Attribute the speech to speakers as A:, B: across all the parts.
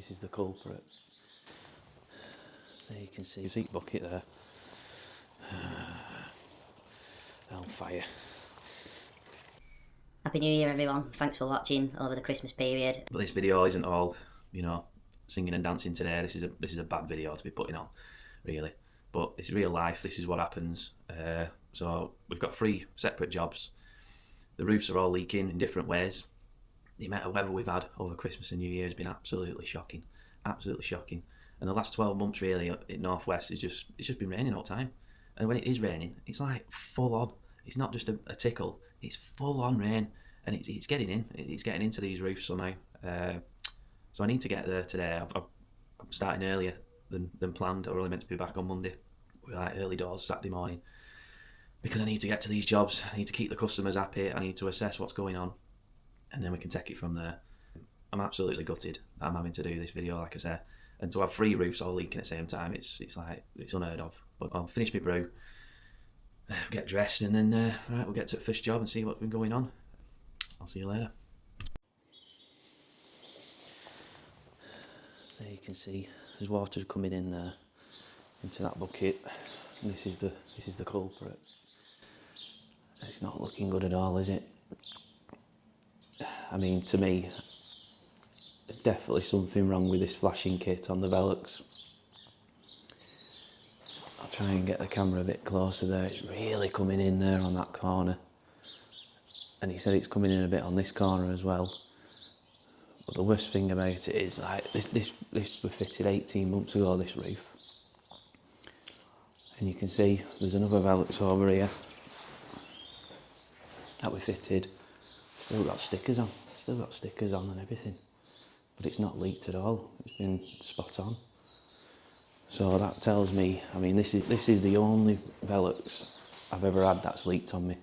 A: This is the culprit. There you can see the seat bucket there. On fire.
B: Happy New Year everyone, thanks for watching over the Christmas period.
A: But this video isn't all, singing and dancing today. This is a bad video to be putting on, really. But it's real life, this is what happens. So we've got 3 separate jobs. The roofs are all leaking in different ways. The amount of weather we've had over Christmas and New Year has been absolutely shocking. Absolutely shocking. And the last 12 months really in North West, it's just been raining all the time. And when it is raining, it's like full on. It's not just a tickle, it's full on rain. And it's getting in. It's getting into these roofs somehow. So I need to get there today. I'm starting earlier than planned. I'm only meant to be back on Monday. We're like early doors Saturday morning. Because I need to get to these jobs. I need to keep the customers happy. I need to assess what's going on. And then we can take it from there. I'm absolutely gutted that I'm having to do this video, like I said. And to have 3 roofs all leaking at the same time, it's unheard of. But I'll finish my brew, get dressed, and then right, we'll get to the first job and see what's been going on. I'll see you later. There you can see there's water coming in there into that bucket. And this is the culprit. It's not looking good at all, is it? I mean, to me, there's definitely something wrong with this flashing kit on the Velux. I'll try and get the camera a bit closer there. It's really coming in there on that corner. And he said it's coming in a bit on this corner as well. But the worst thing about it is, like, this was fitted 18 months ago, this roof. And you can see there's another Velux over here that we fitted. Still got stickers on and everything. But it's not leaked at all. It's been spot on. So that tells me, I mean, this is the only Velux I've ever had that's leaked on me.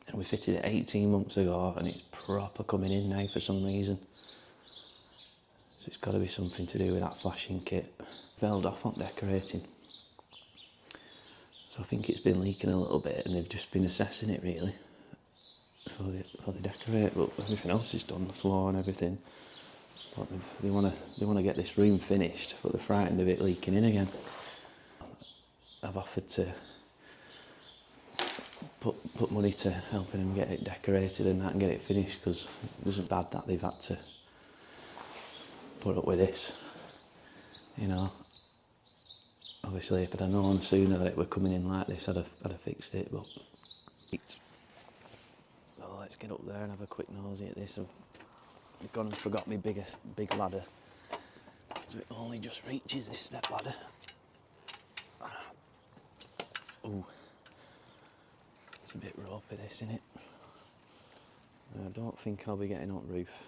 A: And we fitted it 18 months ago and it's proper coming in now for some reason. So it's got to be something to do with that flashing kit. Held off on decorating. So I think it's been leaking a little bit and they've just been assessing it really before they decorate, but everything else is done, the floor and everything. But they want to get this room finished, but they're frightened of it leaking in again. I've offered to put money to helping them get it decorated and that and get it finished, because it wasn't bad that they've had to put up with this, Obviously, if I'd have known sooner that it were coming in like this, I'd have fixed it, but... Well, let's get up there and have a quick nosy at this. I've gone and forgot my big ladder, so it only just reaches this step ladder. Ooh. It's a bit ropey this, isn't it? I don't think I'll be getting on roof.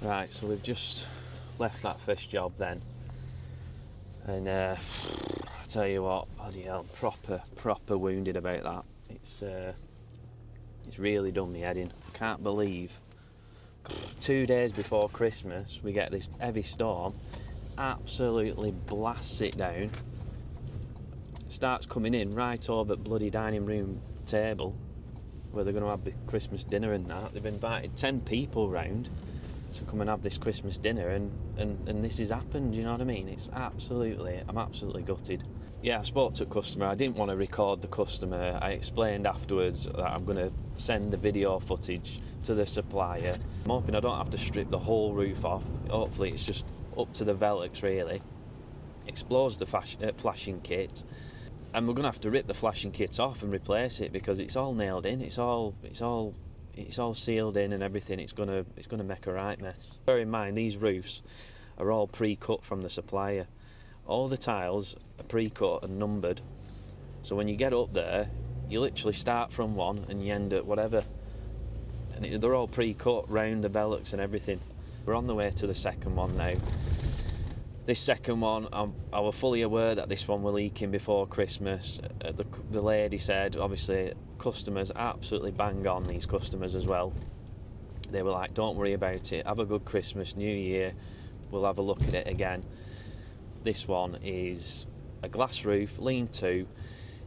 A: Right, so we've just left that first job then. And I tell you what, bloody hell, proper wounded about that. It's really done me head in. I can't believe 2 days before Christmas we get this heavy storm, absolutely blasts it down, starts coming in right over the bloody dining room table where they're going to have the Christmas dinner and that. They've invited 10 people round to come and have this Christmas dinner and this has happened, you know what I mean? I'm absolutely gutted. Yeah, I spoke to a customer. I didn't want to record the customer. I explained afterwards that I'm going to send the video footage to the supplier. I'm hoping I don't have to strip the whole roof off. Hopefully it's just up to the Velux really. Explores the flashing kit. And we're going to have to rip the flashing kit off and replace it because it's all nailed in. It's all sealed in and everything. It's going to make a right mess. Bear in mind, these roofs are all pre-cut from the supplier. All the tiles are pre-cut and numbered. So when you get up there, you literally start from one and you end at whatever. And they're all pre-cut round the Velux and everything. We're on the way to the second one now. This second one, I was fully aware that this one was leaking before Christmas. The lady said, obviously, customers absolutely bang on, these customers as well. They were like, don't worry about it, have a good Christmas, New Year, we'll have a look at it again. This one is a glass roof, lean-to.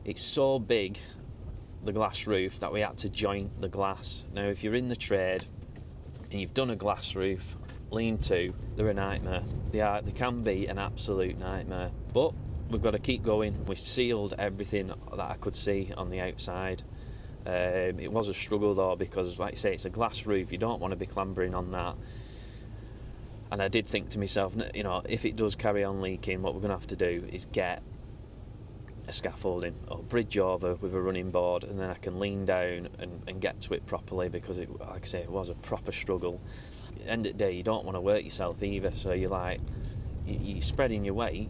A: It's so big, the glass roof, that we had to joint the glass. Now, if you're in the trade and you've done a glass roof, lean-to, they're a nightmare. They can be an absolute nightmare. But we've got to keep going. We sealed everything that I could see on the outside. It was a struggle though, because like I say, it's a glass roof. You don't want to be clambering on that. And I did think to myself, you know, if it does carry on leaking, what we're going to have to do is get a scaffolding or bridge over with a running board, and then I can lean down and get to it properly, because it, like I say, it was a proper struggle. At the end of the day, you don't want to work yourself either, so you're spreading your weight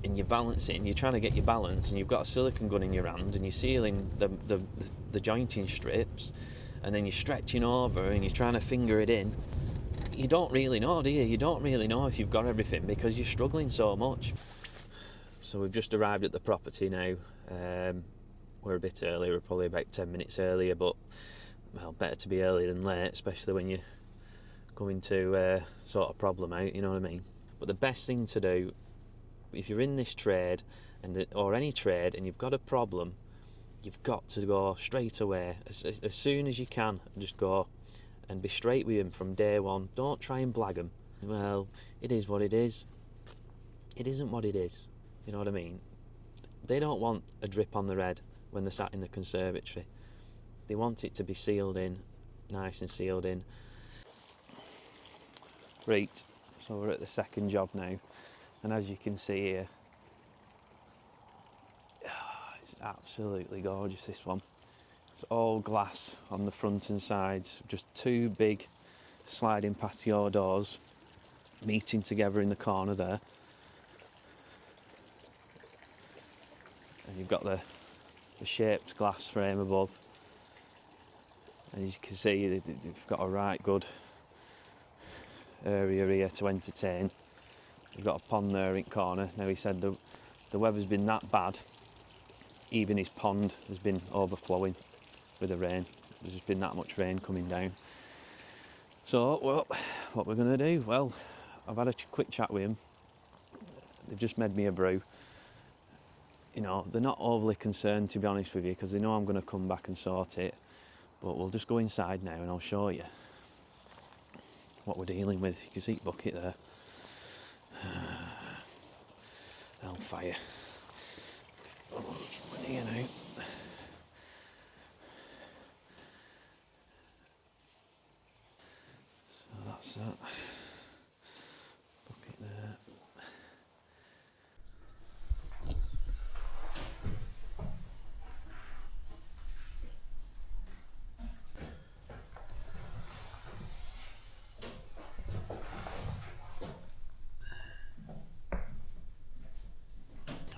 A: and you're balancing, you're trying to get your balance, and you've got a silicone gun in your hand and you're sealing the jointing strips, and then you're stretching over and you're trying to finger it in. You don't really know, do you? You don't really know if you've got everything, because you're struggling so much. So we've just arrived at the property now. We're a bit early, we're probably about 10 minutes earlier, but well, better to be early than late, especially when you're going to sort a problem out, you know what I mean? But the best thing to do, if you're in this trade or any trade and you've got a problem, you've got to go straight away, as soon as you can. Just go and be straight with him from day one. Don't try and blag them. Well, it is what it is. It isn't what it is. You know what I mean? They don't want a drip on their head when they're sat in the conservatory. They want it to be sealed in, nice and sealed in. Right, so we're at the second job now, and as you can see here, it's absolutely gorgeous, this one. It's all glass on the front and sides, just two big sliding patio doors meeting together in the corner there. And you've got the shaped glass frame above, and as you can see, they've got a right good area here to entertain. You've got a pond there in the corner. Now, he said the weather's been that bad, even his pond has been overflowing with the rain. There's just been that much rain coming down. So, well, what we're going to do? Well, I've had a quick chat with him. They've just made me a brew. You know, they're not overly concerned, to be honest with you, because they know I'm going to come back and sort it. But we'll just go inside now and I'll show you what we're dealing with. You can see the bucket there. Hellfire. Oh, we're here now. So that's that. Bucket there.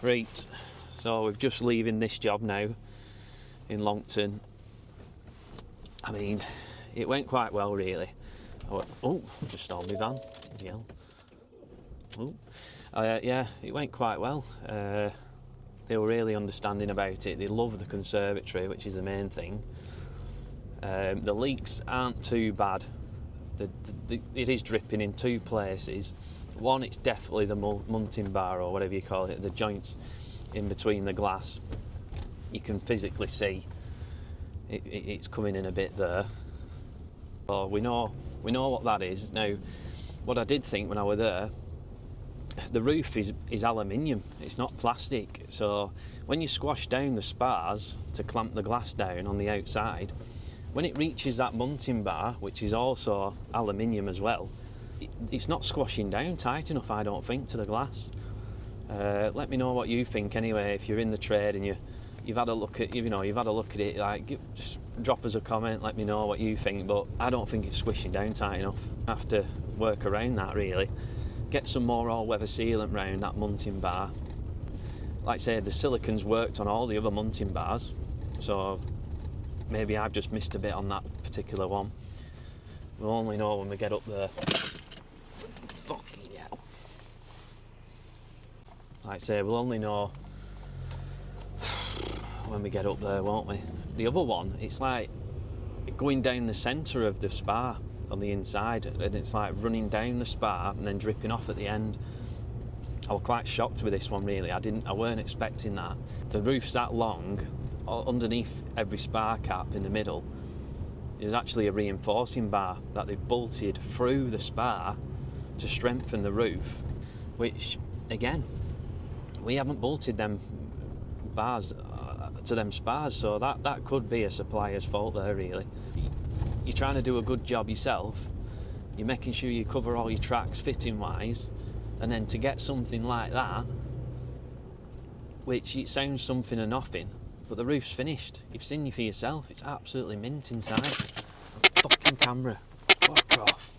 A: Right, so we're just leaving this job now in Longton. I mean, it went quite well, really. Oh, just stole my van. Yeah. Oh, yeah, it went quite well. They were really understanding about it. They love the conservatory, which is the main thing. The leaks aren't too bad. It is dripping in two places. One, it's definitely the munting bar, or whatever you call it, the joints in between the glass. You can physically see it's coming in a bit there. So we know what that is. Now, what I did think when I was there, the roof is aluminium, it's not plastic. So when you squash down the spars to clamp the glass down on the outside, when it reaches that munting bar, which is also aluminium as well, it's not squashing down tight enough, I don't think, to the glass. Let me know what you think anyway, if you're in the trade and you've had a look at it. Like, just drop us a comment, let me know what you think. But I don't think it's squishing down tight enough. I have to work around that, really. Get some more all-weather sealant round that munting bar. Like I said, the silicone's worked on all the other munting bars, so maybe I've just missed a bit on that particular one. We'll only know when we get up there. Fucking hell. Like I say, we'll only know when we get up there, won't we? The other one, it's like going down the centre of the spar on the inside, and it's like running down the spar and then dripping off at the end. I was quite shocked with this one, really. I weren't expecting that. The roof's that long, underneath every spar cap in the middle, is actually a reinforcing bar that they've bolted through the spar to strengthen the roof, which again, we haven't bolted them bars to them spars, so that could be a supplier's fault there really. You're trying to do a good job yourself, you're making sure you cover all your tracks fitting wise, and then to get something like that, which it sounds something or nothing, but the roof's finished. You've seen it for yourself, it's absolutely mint inside. Fucking camera, fuck off.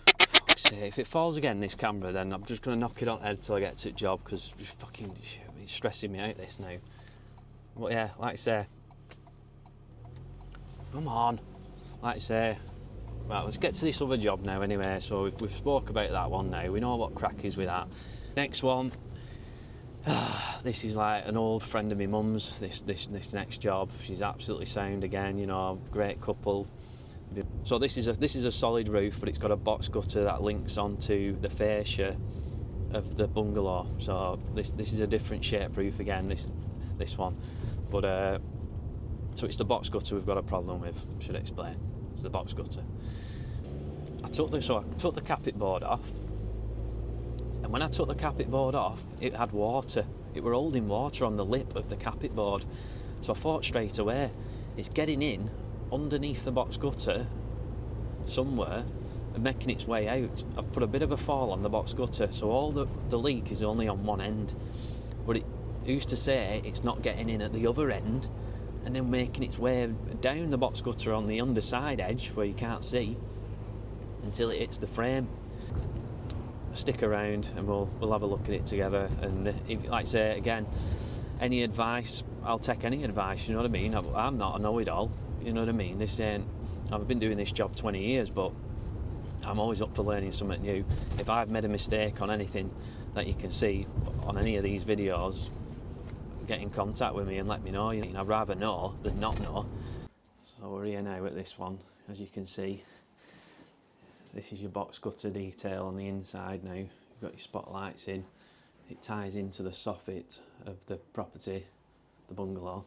A: Fuck's sake, if it falls again, this camera, then I'm just going to knock it on head till I get to the job, because it's fucking, it's stressing me out this now. But yeah, like I say, come on, like I say, right, let's get to this other job now anyway. So we've spoke about that one now, we know what crack is with that. Next one, this is like an old friend of my mum's, this next job. She's absolutely sound again, you know, great couple. So this is a solid roof, but it's got a box gutter that links onto the fascia of the bungalow. So this is a different shape roof again, this one. But so it's the box gutter we've got a problem with, should explain. It's the box gutter. I took the capit board off, and when I took the capit board off, it had water. It were holding water on the lip of the capit board. So I thought straight away, it's getting in underneath the box gutter somewhere and making its way out. I've put a bit of a fall on the box gutter, so all the leak is only on one end. But who's to say it's not getting in at the other end and then making its way down the box gutter on the underside edge where you can't see until it hits the frame. Stick around and we'll have a look at it together. And if, like I say again, any advice, I'll take any advice, you know what I mean? I'm not a know-it-all, you know what I mean? I've been doing this job 20 years, but I'm always up for learning something new. If I've made a mistake on anything that you can see on any of these videos, get in contact with me and let me know. You know, I'd rather know than not know. So we're here now at this one, as you can see. This is your box gutter detail on the inside now. You've got your spotlights in. It ties into the soffit of the property, the bungalow.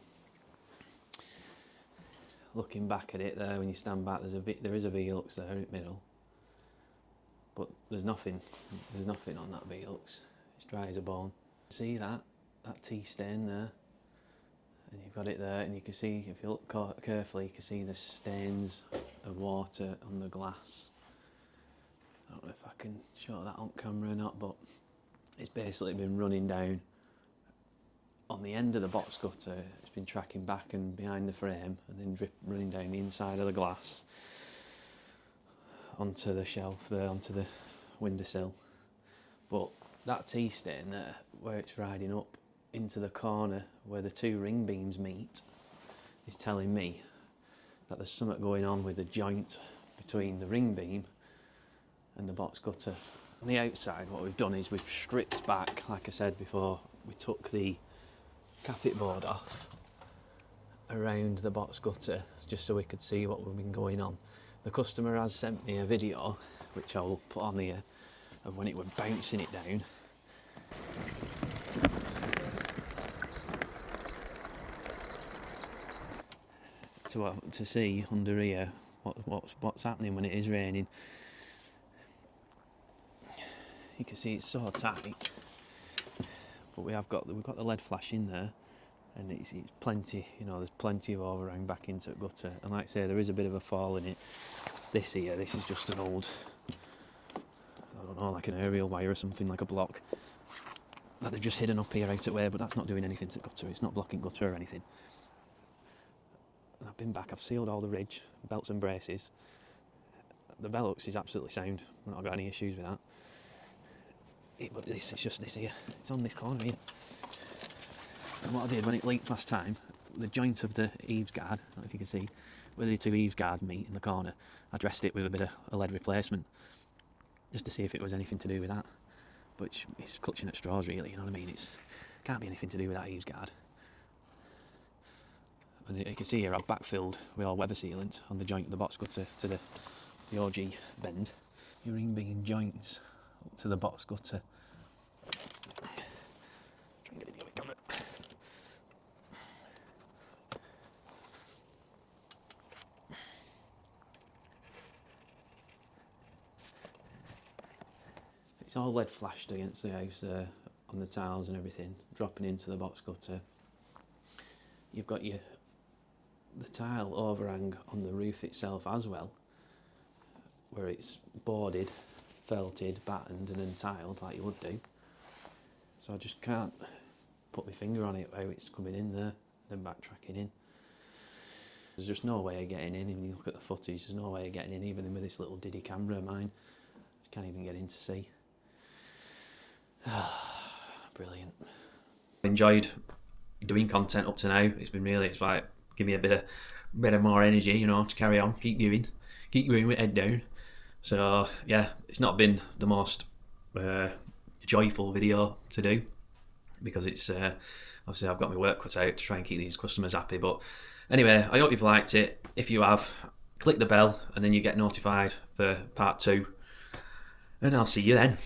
A: Looking back at it there, when you stand back, there is a Velux there in the middle. But there's nothing on that Velux. It's dry as a bone. See that tea stain there? And you've got it there, and you can see, if you look carefully, you can see the stains of water on the glass. I don't know if I can show that on camera or not, but it's basically been running down on the end of the box gutter. It's been tracking back and behind the frame and then running down the inside of the glass onto the shelf there, onto the windowsill. But that tea stain there, where it's riding up into the corner where the two ring beams meet, is telling me that there's something going on with the joint between the ring beam and the box gutter. On the outside, what we've done is we've stripped back, like I said before, we took the capit board off around the box gutter just so we could see what was been going on. The customer has sent me a video, which I will put on here, of when it was bouncing it down. To see under here what's happening when it is raining. You can see it's so tight, but we've got the lead flash in there, and it's plenty, you know, there's plenty of overhang back into the gutter. And like I say, there is a bit of a fall in it. This is just an old, I don't know, like an aerial wire or something, like a block that they've just hidden up here out at way, but that's not doing anything to gutter. It's not blocking gutter or anything. And I've been back, I've sealed all the ridge, belts and braces. The Velux is absolutely sound. I've not got any issues with that. But it's just this here. It's on this corner here. And what I did when it leaked last time, the joint of the eaves guard, I don't know if you can see, where the two eaves guard meet in the corner, I dressed it with a bit of a lead replacement, just to see if it was anything to do with that. But it's clutching at straws really, you know what I mean? It can't be anything to do with that eaves guard. And you can see here I've backfilled with all weather sealant on the joint of the box gutter to the OG bend. Your ring beam joints up to the box gutter. Try and get it in the camera. It's all lead flashed against the house there, on the tiles and everything, dropping into the box gutter. You've got the tile overhang on the roof itself as well, where it's boarded, felted, battened and then tiled like you would do. So I just can't put my finger on it, how it's coming in there, then backtracking in. There's just no way of getting in. When you look at the footage, there's no way of getting in, even with this little diddy camera of mine. You can't even get in to see. Brilliant. Enjoyed doing content up to now. It's like give me a bit of more energy, you know, to carry on, keep going with head down. So yeah, it's not been the most joyful video to do, because it's obviously I've got my work cut out to try and keep these customers happy. But anyway, I hope you've liked it. If you have, click the bell and then you get notified for part 2, and I'll see you then.